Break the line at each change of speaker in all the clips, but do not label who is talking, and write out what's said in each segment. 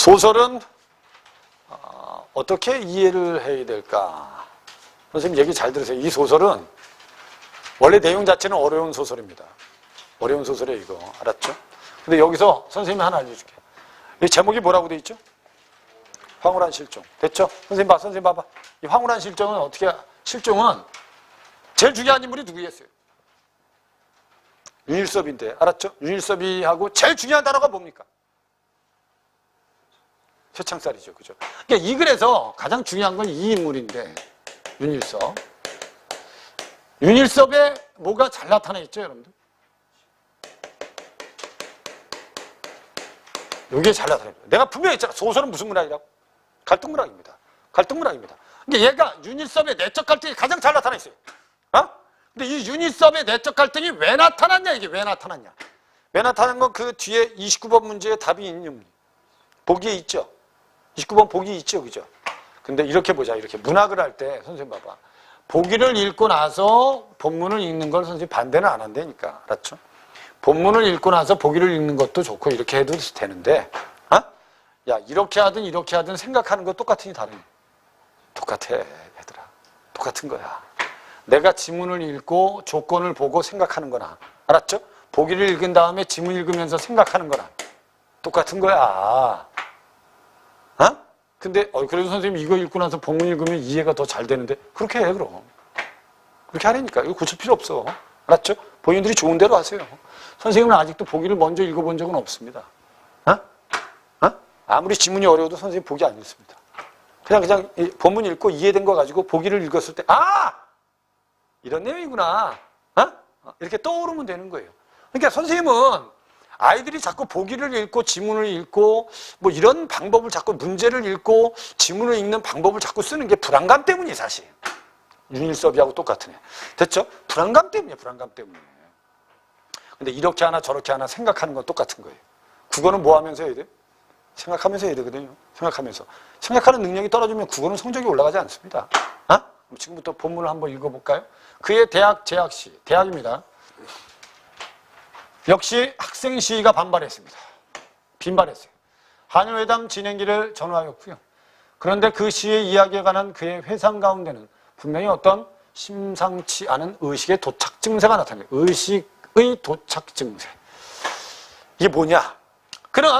소설은 어떻게 이해를 해야 될까? 선생님 얘기 잘 들으세요. 이 소설은 원래 내용 자체는 어려운 소설입니다. 어려운 소설이에요, 이거. 알았죠? 근데 여기서 선생님이 하나 알려줄게. 이 제목이 뭐라고 돼 있죠? 황홀한 실종. 됐죠? 선생님 봐봐. 이 황홀한 실종은 어떻게, 실종은 제일 중요한 인물이 누구였어요? 윤일섭인데, 알았죠? 윤일섭이하고 제일 중요한 단어가 뭡니까? 쇠창살이죠. 그죠? 그러니까 이 글에서 가장 중요한 건 이 인물인데, 윤일섭. 윤일섭에 뭐가 잘 나타나 있죠, 여러분들? 여기에 잘 나타나요. 내가 분명히 했잖아. 소설은 무슨 문학이라고? 갈등문학입니다. 갈등문학입니다. 그러니까 얘가 윤일섭의 내적 갈등이 가장 잘 나타나 있어요. 근데 이 윤일섭의 내적 갈등이 왜 나타났냐, 이게 왜 나타났냐. 왜 나타난 건 그 뒤에 29번 문제에 답이 있는 보기에 있죠. 29번 보기 있죠, 그죠? 근데 이렇게 보자, 이렇게. 문학을 할 때, 선생님 봐봐. 보기를 읽고 나서 본문을 읽는 걸 선생님 반대는 안 한다니까. 알았죠? 본문을 읽고 나서 보기를 읽는 것도 좋고, 이렇게 해도 되는데, 야, 이렇게 하든 생각하는 거 똑같으니 다르니. 똑같아, 얘들아. 똑같은 거야. 내가 지문을 읽고 조건을 보고 생각하는 거나, 알았죠? 보기를 읽은 다음에 지문 읽으면서 생각하는 거나 똑같은 거야. 근데 그래도 선생님 이거 읽고 나서 본문 읽으면 이해가 더 잘 되는데 그렇게 해, 그럼. 그렇게 하라니까. 이거 고칠 필요 없어. 알았죠? 본인들이 좋은 대로 하세요. 선생님은 아직도 보기를 먼저 읽어본 적은 없습니다. 아무리 지문이 어려워도 선생님 보기 안 읽습니다. 그냥 본문 읽고 이해된 거 가지고 보기를 읽었을 때 이런 내용이구나. 이렇게 떠오르면 되는 거예요. 그러니까 선생님은 아이들이 자꾸 보기를 읽고 지문을 읽고 뭐 이런 방법을 자꾸 문제를 읽고 지문을 읽는 방법을 자꾸 쓰는 게 불안감 때문이에요, 사실. 윤일섭이하고 똑같은 애. 됐죠? 불안감 때문이에요, 불안감 때문에. 근데 이렇게 하나 저렇게 하나 생각하는 건 똑같은 거예요. 국어는 뭐 하면서 해야 돼? 생각하면서 해야 되거든요. 생각하면서. 생각하는 능력이 떨어지면 국어는 성적이 올라가지 않습니다. 지금부터 본문을 한번 읽어볼까요? 그의 대학 재학시, 대학입니다. 역시 학생 시위가 반발했습니다. 빈발했어요. 한일회담 진행기를 전후하였고요. 그런데 그 시의 이야기에 관한 그의 회상 가운데는 분명히 어떤 심상치 않은 의식의 도착 증세가 나타나요. 의식의 도착 증세. 이게 뭐냐? 그는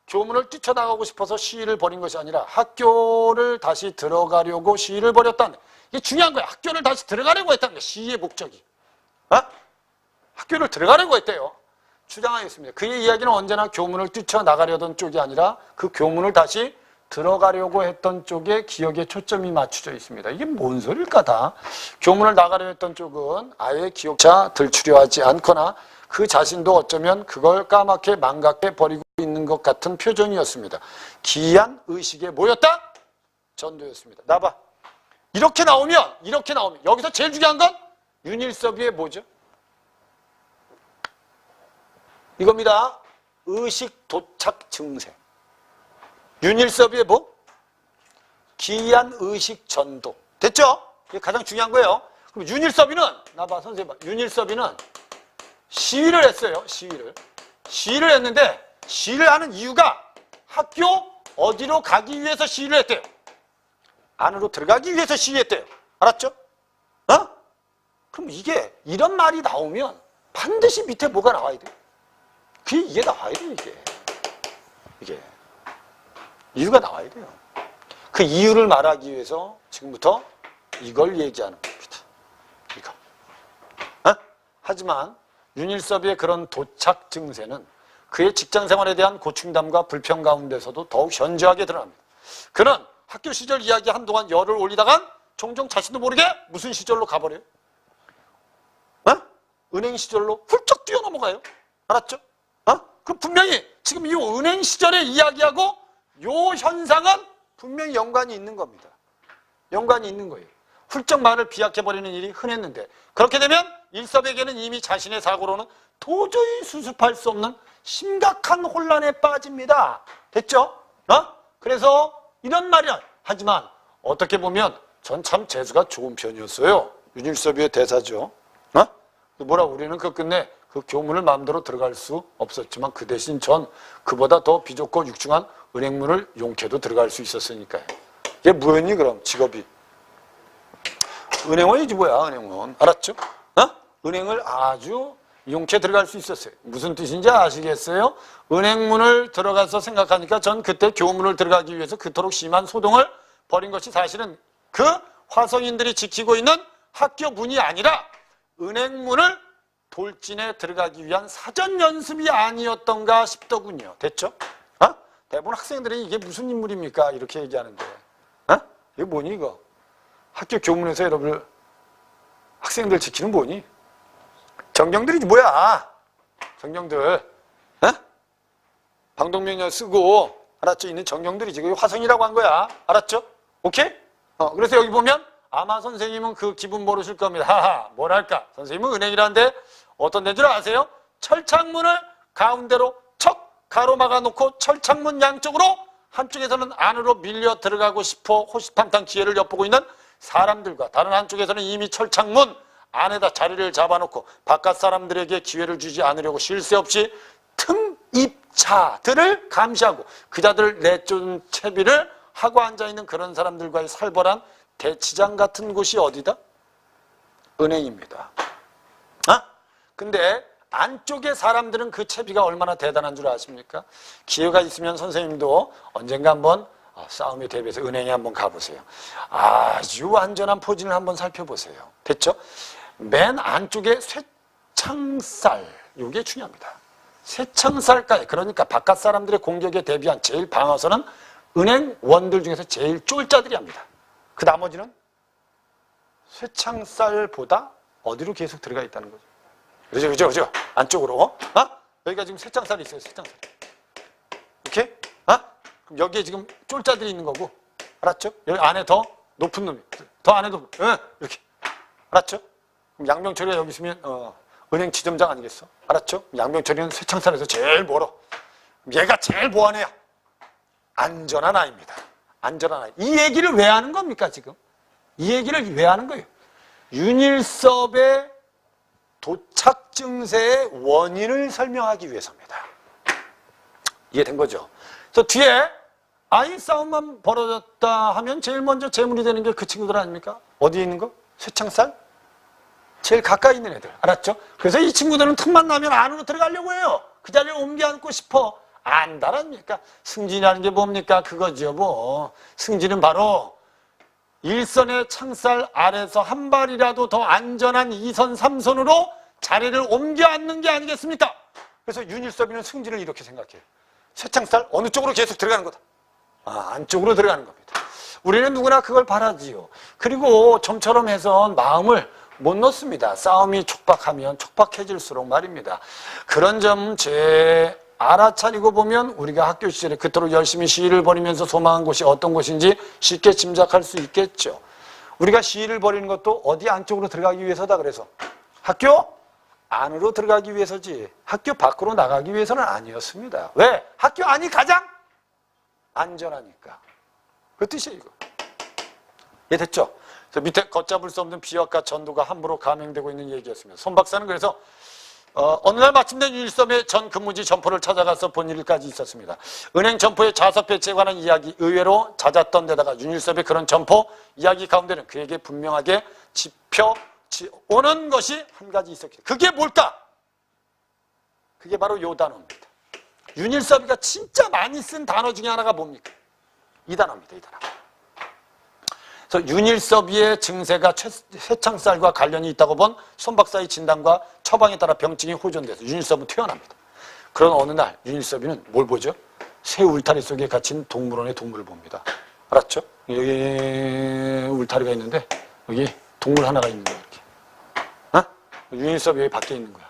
교문을 뛰쳐나가고 싶어서 시위를 벌인 것이 아니라 학교를 다시 들어가려고 시위를 벌였다는, 이게 중요한 거야. 학교를 다시 들어가려고 했다는 거야. 시위의 목적이. 학교를 들어가려고 했대요. 주장하였습니다. 그의 이야기는 언제나 교문을 뛰쳐나가려던 쪽이 아니라 그 교문을 다시 들어가려고 했던 쪽에 기억에 초점이 맞춰져 있습니다. 이게 뭔 소리일까 다. 교문을 나가려 했던 쪽은 아예 기억자 들추려 하지 않거나 그 자신도 어쩌면 그걸 까맣게 망각해 버리고 있는 것 같은 표정이었습니다. 기이한 의식에 모였다? 전도였습니다. 나봐. 이렇게 나오면 여기서 제일 중요한 건 윤일섭의 뭐죠? 이겁니다. 의식 도착 증세. 윤일섭의 뭐? 기이한 의식 전도. 됐죠? 이게 가장 중요한 거예요. 그럼 윤일섭이는, 나봐, 선생님 봐. 윤일섭이는 시위를 했어요. 시위를 했는데, 시위를 하는 이유가 학교 어디로 가기 위해서 시위를 했대요. 안으로 들어가기 위해서 시위했대요. 알았죠? 그럼 이게, 이런 말이 나오면 반드시 밑에 뭐가 나와야 돼요? 이게 나와야 돼요, 이게. 이유가 나와야 돼요. 그 이유를 말하기 위해서 지금부터 이걸 얘기하는 겁니다. 이거. 하지만 윤일섭의 그런 도착 증세는 그의 직장 생활에 대한 고충담과 불평 가운데서도 더욱 현저하게 드러납니다. 그는 학교 시절 이야기 한동안 열을 올리다간 종종 자신도 모르게 무슨 시절로 가버려요? 은행 시절로 훌쩍 뛰어넘어가요. 알았죠? 그 분명히 지금 이 은행 시절의 이야기하고 요 현상은 분명히 연관이 있는 겁니다. 연관이 있는 거예요. 훌쩍 말을 비약해버리는 일이 흔했는데 그렇게 되면 일섭에게는 이미 자신의 사고로는 도저히 수습할 수 없는 심각한 혼란에 빠집니다. 됐죠? 그래서 이런 말이야. 하지만 어떻게 보면 전 참 재수가 좋은 편이었어요. 윤일섭의 대사죠. 뭐라 우리는 그 끝내 그 교문을 마음대로 들어갈 수 없었지만 그 대신 전 그보다 더 비좁고 육중한 은행문을 용케도 들어갈 수 있었으니까요. 이게 뭐였니 그럼 직업이? 은행원이지 뭐야 은행원. 알았죠? 은행을 아주 용케 들어갈 수 있었어요. 무슨 뜻인지 아시겠어요? 은행문을 들어가서 생각하니까 전 그때 교문을 들어가기 위해서 그토록 심한 소동을 벌인 것이 사실은 그 화성인들이 지키고 있는 학교 문이 아니라 은행문을 돌진해 들어가기 위한 사전 연습이 아니었던가 싶더군요. 됐죠? 대부분 학생들이 이게 무슨 인물입니까? 이렇게 얘기하는데. 이게 뭐니 이거? 학교 교문에서 여러분들 학생들 지키는 뭐니? 정경들이지 뭐야? 정경들. 방독면허 쓰고 알았죠? 있는 정경들이지. 그게 화성이라고 한 거야. 알았죠? 오케이? 그래서 여기 보면 아마 선생님은 그 기분 모르실 겁니다. 하하, 뭐랄까? 선생님은 은행이라는데 어떤 데인 줄 아세요? 철창문을 가운데로 척 가로막아 놓고 철창문 양쪽으로 한쪽에서는 안으로 밀려 들어가고 싶어 호시탐탐 기회를 엿보고 있는 사람들과 다른 한쪽에서는 이미 철창문 안에다 자리를 잡아놓고 바깥 사람들에게 기회를 주지 않으려고 쉴 새 없이 틈입자들을 감시하고 그 자들을 내쫓은 채비를 하고 앉아있는 그런 사람들과의 살벌한 대치장 같은 곳이 어디다? 은행입니다. 근데 안쪽의 사람들은 그 채비가 얼마나 대단한 줄 아십니까? 기회가 있으면 선생님도 언젠가 한번 싸움에 대비해서 은행에 한번 가보세요. 아주 안전한 포진을 한번 살펴보세요. 됐죠? 맨 안쪽에 쇠창살, 이게 중요합니다. 쇠창살까지, 그러니까 바깥 사람들의 공격에 대비한 제일 방어선은 은행원들 중에서 제일 쫄자들이 합니다. 그 나머지는 쇠창살보다 어디로 계속 들어가 있다는 거죠. 그죠? 안쪽으로. 여기가 지금 쇠창살이 있어요, 쇠창살. 이렇게? 그럼 여기에 지금 쫄자들이 있는 거고. 알았죠? 여기 안에 더 높은 놈이. 더 안에도, 이렇게. 알았죠? 그럼 양병철이가 여기 있으면, 은행 지점장 아니겠어? 알았죠? 양병철이는 쇠창살에서 제일 멀어. 얘가 제일 보안해요. 안전한 아이입니다. 안전한 아이. 이 얘기를 왜 하는 겁니까, 지금? 이 얘기를 왜 하는 거예요? 윤일섭의 도착 증세의 원인을 설명하기 위해서입니다. 이해된 거죠? 그래서 뒤에 아이 싸움만 벌어졌다 하면 제일 먼저 제물이 되는 게 그 친구들 아닙니까? 어디에 있는 거? 쇠창살? 제일 가까이 있는 애들. 알았죠? 그래서 이 친구들은 틈만 나면 안으로 들어가려고 해요. 그 자리를 옮겨 앉고 싶어. 안다랍니까? 승진이라는 게 뭡니까? 그거죠, 뭐. 승진은 바로 일선의 창살 아래서 한 발이라도 더 안전한 2선, 3선으로 자리를 옮겨 앉는 게 아니겠습니까? 그래서 윤일섭이는 승진을 이렇게 생각해요. 쇠창살 어느 쪽으로 계속 들어가는 거다. 안쪽으로 들어가는 겁니다. 우리는 누구나 그걸 바라지요. 그리고 좀처럼 해서 마음을 못 놓습니다. 싸움이 촉박하면 촉박해질수록 말입니다. 그런 점 알아차리고 보면 우리가 학교 시절에 그토록 열심히 시위를 벌이면서 소망한 곳이 어떤 곳인지 쉽게 짐작할 수 있겠죠. 우리가 시위를 벌이는 것도 어디 안쪽으로 들어가기 위해서다 그래서 학교 안으로 들어가기 위해서지 학교 밖으로 나가기 위해서는 아니었습니다. 왜? 학교 안이 가장 안전하니까. 그 뜻이에요 이거. 이해됐죠? 밑에 걷잡을 수 없는 비약과 전도가 함부로 감행되고 있는 얘기였습니다. 손 박사는 그래서 어느 날 마침내 윤일섭의 전 근무지 점포를 찾아가서 본 일까지 있었습니다. 은행 점포의 좌석 배치에 관한 이야기 의외로 잦았던 데다가 윤일섭의 그런 점포 이야기 가운데는 그에게 분명하게 짚혀오는 것이 한 가지 있었기 때문에 그게 뭘까? 그게 바로 요 단어입니다. 윤일섭이가 진짜 많이 쓴 단어 중에 하나가 뭡니까? 이 단어입니다. 이 단어. 그래서 윤일섭이의 증세가 쇠창살과 관련이 있다고 본 손 박사의 진단과 처방에 따라 병증이 호전돼서 윤일섭은 퇴원합니다. 그런 어느 날 윤일섭이는 뭘 보죠? 새 울타리 속에 갇힌 동물원의 동물을 봅니다. 알았죠? 여기 울타리가 있는데 여기 동물 하나가 있는 거야. 이렇게. 윤일섭이 여기 밖에 있는 거야.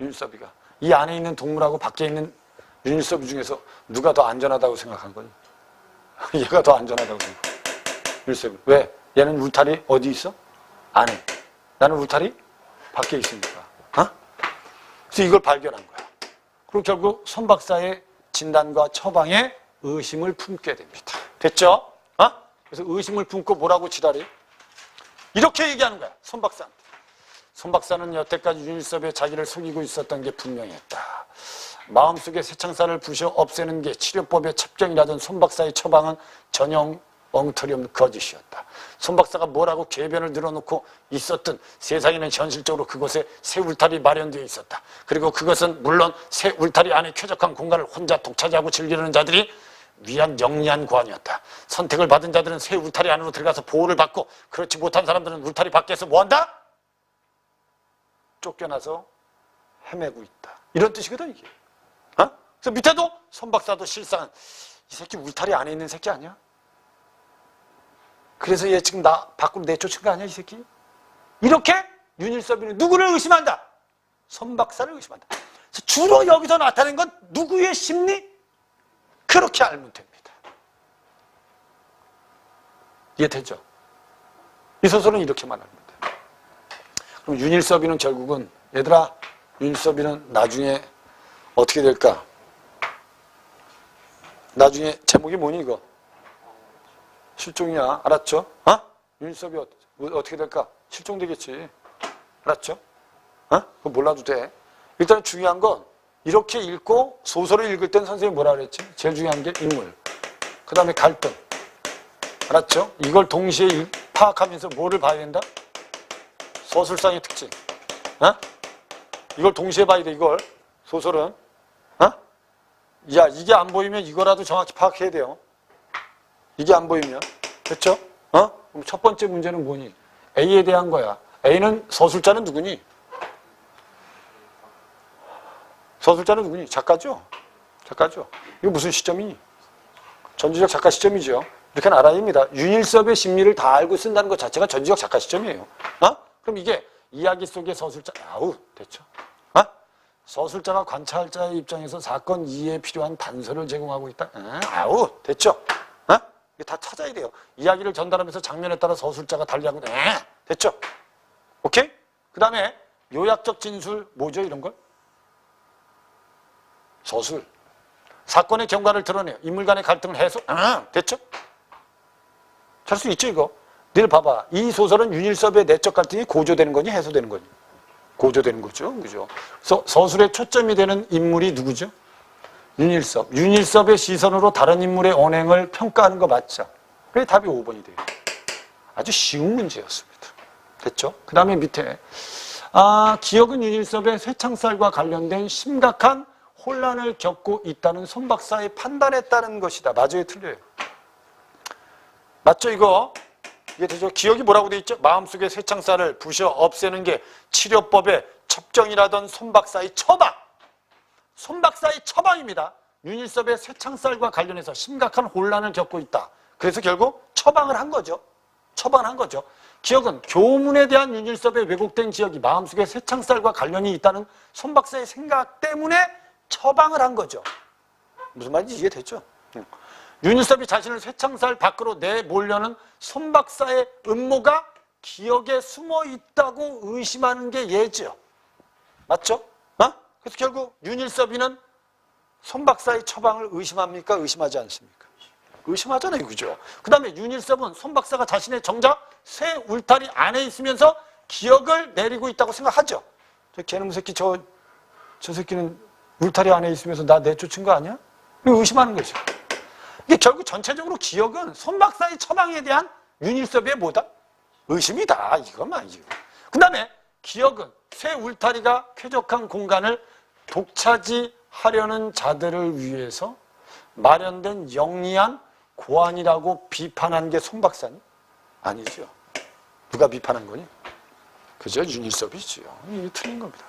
윤일섭이가. 이 안에 있는 동물하고 밖에 있는 윤일섭 중에서 누가 더 안전하다고 생각한 거니? 얘가 더 안전하다고 생각해. 윤일섭이. 왜? 얘는 울타리 어디 있어? 안에. 나는 울타리 밖에 있으니까. 그래서 이걸 발견한 거야. 그리고 결국 손 박사의 진단과 처방에 의심을 품게 됩니다. 됐죠? 그래서 의심을 품고 뭐라고 지랄해? 이렇게 얘기하는 거야. 손 박사한테. 손 박사는 여태까지 윤일섭의 자기를 속이고 있었던 게 분명했다. 마음속에 새창살을 부셔 없애는 게 치료법의 첩경이라던 손 박사의 처방은 전형 엉터리 없는 거짓이었다. 손 박사가 뭐라고 궤변을 늘어놓고 있었든 세상에는 현실적으로 그곳에 새 울타리 마련되어 있었다. 그리고 그것은 물론 새 울타리 안에 쾌적한 공간을 혼자 독차지하고 즐기려는 자들이 위한 영리한 고안이었다. 선택을 받은 자들은 새 울타리 안으로 들어가서 보호를 받고, 그렇지 못한 사람들은 울타리 밖에서 뭐한다? 쫓겨나서 헤매고 있다. 이런 뜻이거든 이게. 그래서 밑에도 손 박사도 실상 이 새끼 울타리 안에 있는 새끼 아니야? 그래서 얘 지금 나 밖으로 내쫓은 거 아니야 이 새끼? 이렇게 윤일섭이는 누구를 의심한다? 손 박사를 의심한다. 그래서 주로 여기서 나타낸 건 누구의 심리? 그렇게 알면 됩니다. 이해되죠? 이 소설은 이렇게만 합니다. 그럼 윤일섭이는 결국은, 얘들아, 윤일섭이는 나중에 어떻게 될까? 나중에 제목이 뭐니 이거? 실종이야. 알았죠? 윤일섭이 어떻게 될까? 실종되겠지. 알았죠? 그거 몰라도 돼. 일단 중요한 건 이렇게 읽고 소설을 읽을 땐 선생님이 뭐라 그랬지? 제일 중요한 게 인물. 그 다음에 갈등. 알았죠? 이걸 동시에 파악하면서 뭐를 봐야 된다? 서술상의 특징. 이걸 동시에 봐야 돼, 이걸. 소설은. 야, 이게 안 보이면 이거라도 정확히 파악해야 돼요. 이게 안 보이면. 됐죠? 그럼 첫 번째 문제는 뭐니? A에 대한 거야. A는 서술자는 누구니? 서술자는 누구니? 작가죠? 작가죠. 이거 무슨 시점이니? 전지적 작가 시점이죠. 이렇게는 알아야 합니다. 윤일섭의 심리를 다 알고 쓴다는 것 자체가 전지적 작가 시점이에요. 그럼 이게 이야기 속의 서술자, 아우, 됐죠? 서술자가 관찰자의 입장에서 사건 이해에 필요한 단서를 제공하고 있다. 아우, 됐죠? 이게 다 찾아야 돼요. 이야기를 전달하면서 장면에 따라 서술자가 달리하고, 됐죠? 오케이? 그 다음에 요약적 진술, 뭐죠, 이런 걸? 서술. 사건의 경과를 드러내요. 인물 간의 갈등을 해소, 됐죠? 잘 수 있죠, 이거? 늘 봐봐. 이 소설은 윤일섭의 내적 갈등이 고조되는 거니, 해소되는 거니? 고조되는 거죠. 그죠? 그래서 서술의 초점이 되는 인물이 누구죠? 윤일섭. 윤일섭의 시선으로 다른 인물의 언행을 평가하는 거 맞죠? 그게 답이 5번이 돼요. 아주 쉬운 문제였습니다. 됐죠? 그 다음에 밑에 기억은 윤일섭의 쇠창살과 관련된 심각한 혼란을 겪고 있다는 손 박사의 판단에 따른 것이다. 맞아요? 틀려요? 맞죠? 이거? 이게 되죠? 기억이 뭐라고 돼 있죠? 마음속에 쇠창살을 부셔 없애는 게 치료법의 첩경이라던 손 박사의 처방. 손 박사의 처방입니다. 윤일섭의 쇠창살과 관련해서 심각한 혼란을 겪고 있다. 그래서 결국 처방을 한 거죠. 처방을 한 거죠. 기억은 교문에 대한 윤일섭의 왜곡된 기억이 마음속에 쇠창살과 관련이 있다는 손 박사의 생각 때문에 처방을 한 거죠. 무슨 말인지 이해됐죠? 윤일섭이 자신을 쇠창살 밖으로 내몰려는 손 박사의 음모가 기억에 숨어 있다고 의심하는 게 얘죠. 맞죠? 그래서 결국 윤일섭이는 손 박사의 처방을 의심합니까? 의심하지 않습니까? 의심하잖아요. 그죠? 그 다음에 윤일섭은 손 박사가 자신의 정작 새 울타리 안에 있으면서 기억을 내리고 있다고 생각하죠. 저 개놈 새끼 저 새끼는 울타리 안에 있으면서 나 내쫓은 거 아니야? 의심하는 거죠. 이게 결국 전체적으로 기억은 손 박사의 처방에 대한 윤일섭의 뭐다? 의심이다. 이거만 이거. 그 다음에 기억은 새 울타리가 쾌적한 공간을 독차지하려는 자들을 위해서 마련된 영리한 고안이라고 비판한 게 손 박사니? 아니죠. 누가 비판한 거니? 그죠? 윤일섭이죠. 이게 틀린 겁니다.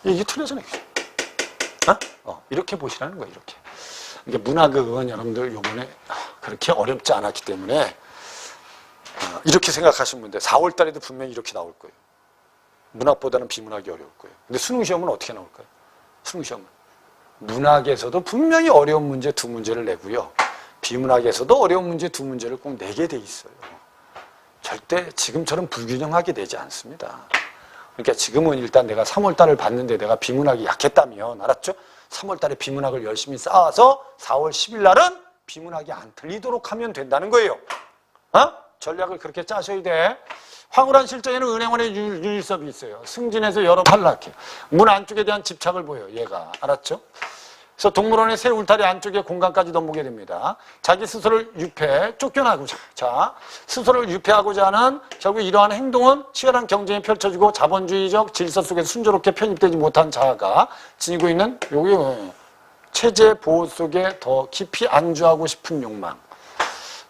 이게 틀려잖아요. 이렇게 보시라는 거예요. 이렇게. 이게 문학은 여러분들 요번에 그렇게 어렵지 않았기 때문에 이렇게 생각하시면 돼요. 4월 달에도 분명히 이렇게 나올 거예요. 문학보다는 비문학이 어려울 거예요. 근데 수능시험은 어떻게 나올까요? 수능시험은 문학에서도 분명히 어려운 문제 2문제를 내고요. 비문학에서도 어려운 문제 2문제를 꼭 내게 돼 있어요. 절대 지금처럼 불균형하게 내지 않습니다. 그러니까 지금은 일단 내가 3월 달을 봤는데 내가 비문학이 약했다면, 알았죠? 3월 달에 비문학을 열심히 쌓아서 4월 10일 날은 비문학이 안 틀리도록 하면 된다는 거예요. 전략을 그렇게 짜셔야 돼. 황홀한 실정에는 은행원의 윤일섭이 있어요. 승진해서 여러 탈락해. 문 안쪽에 대한 집착을 보여요. 얘가. 알았죠? 그래서 동물원의 새 울타리 안쪽에 공간까지 넘보게 됩니다. 자기 스스로를 유폐, 쫓겨나고자. 자, 스스로를 유폐하고자 하는 결국 이러한 행동은 치열한 경쟁이 펼쳐지고 자본주의적 질서 속에 순조롭게 편입되지 못한 자아가 지니고 있는 여기 체제 보호 속에 더 깊이 안주하고 싶은 욕망.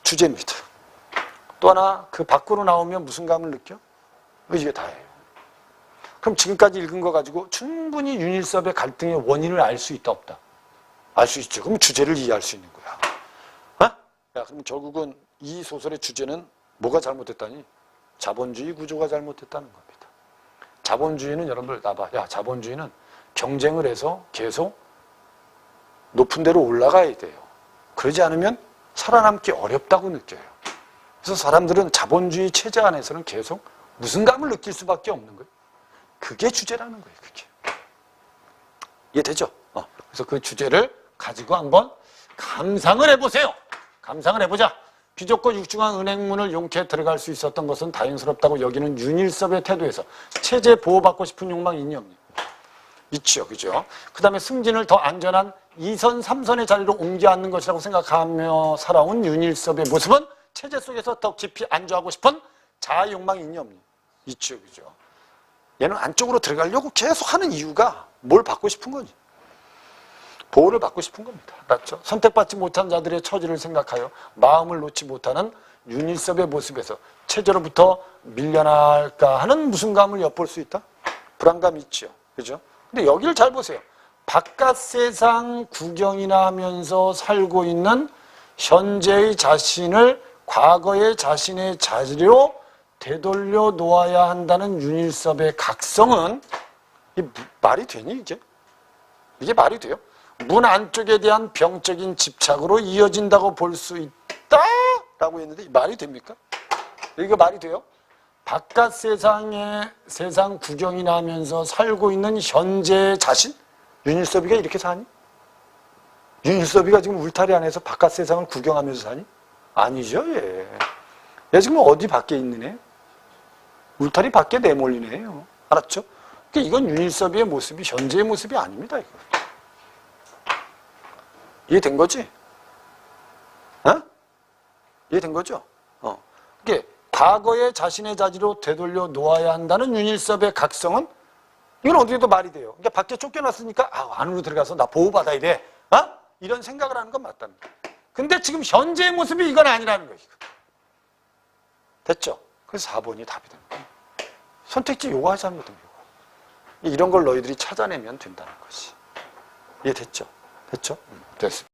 주제입니다. 또 하나 그 밖으로 나오면 무슨 감을 느껴? 이게 다예요. 그럼 지금까지 읽은 거 가지고 충분히 윤일섭의 갈등의 원인을 알 수 있다 없다? 알 수 있죠. 그럼 주제를 이해할 수 있는 거야. 어? 야, 그럼 결국은 이 소설의 주제는 뭐가 잘못됐다니? 자본주의 구조가 잘못됐다는 겁니다. 자본주의는 여러분들 나봐. 야, 자본주의는 경쟁을 해서 계속 높은 데로 올라가야 돼요. 그러지 않으면 살아남기 어렵다고 느껴요. 그래서 사람들은 자본주의 체제 안에서는 계속 무슨 감을 느낄 수밖에 없는 거예요. 그게 주제라는 거예요. 그게. 이해되죠? 그래서 그 주제를 가지고 한번 감상을 해보세요. 감상을 해보자. 귀족과 육중한 은행문을 용케 들어갈 수 있었던 것은 다행스럽다고 여기는 윤일섭의 태도에서 체제 보호받고 싶은 욕망이 있니 없니? 있죠. 그죠? 그 다음에 승진을 더 안전한 2선, 3선의 자리로 옮겨 앉는 것이라고 생각하며 살아온 윤일섭의 모습은 체제 속에서 더 깊이 안주하고 싶은 자아 욕망이 있니 없니? 있죠. 그죠? 얘는 안쪽으로 들어가려고 계속 하는 이유가 뭘 받고 싶은 거지? 보호를 받고 싶은 겁니다. 맞죠? 선택받지 못한 자들의 처지를 생각하여 마음을 놓지 못하는 윤일섭의 모습에서 체제로부터 밀려날까 하는 무슨 감을 엿볼 수 있다? 불안감이 있죠. 그죠? 근데 여기를 잘 보세요. 바깥 세상 구경이나 하면서 살고 있는 현재의 자신을 과거의 자신의 자리로 되돌려 놓아야 한다는 윤일섭의 각성은 말이 되니 이게? 이게 말이 돼요? 문 안쪽에 대한 병적인 집착으로 이어진다고 볼 수 있다라고 했는데 말이 됩니까? 이거 말이 돼요? 바깥 세상 구경이나 하면서 살고 있는 현재의 자신? 윤일섭이가 이렇게 사니? 윤일섭이가 지금 울타리 안에서 바깥 세상을 구경하면서 사니? 아니죠, 얘. 얘 지금 어디 밖에 있는 애? 울타리 밖에 내몰린 애예요. 알았죠? 그러니까 이건 윤일섭이의 모습이 현재의 모습이 아닙니다, 이거. 이해된 거지? 어? 이해된 거죠? 이게 과거의 자신의 자리로 되돌려 놓아야 한다는 윤일섭의 각성은 이건 어디에도 말이 돼요. 그러니까 밖에 쫓겨났으니까 안으로 들어가서 나 보호받아야 돼. 이런 생각을 하는 건 맞답니다. 근데 지금 현재의 모습이 이건 아니라는 거예요. 됐죠? 그래서 4번이 답이 됩니다. 선택지 요거 하자는 거든 요거. 이런 걸 너희들이 찾아내면 된다는 것이. 이해됐죠? 됐죠? 됐습니다.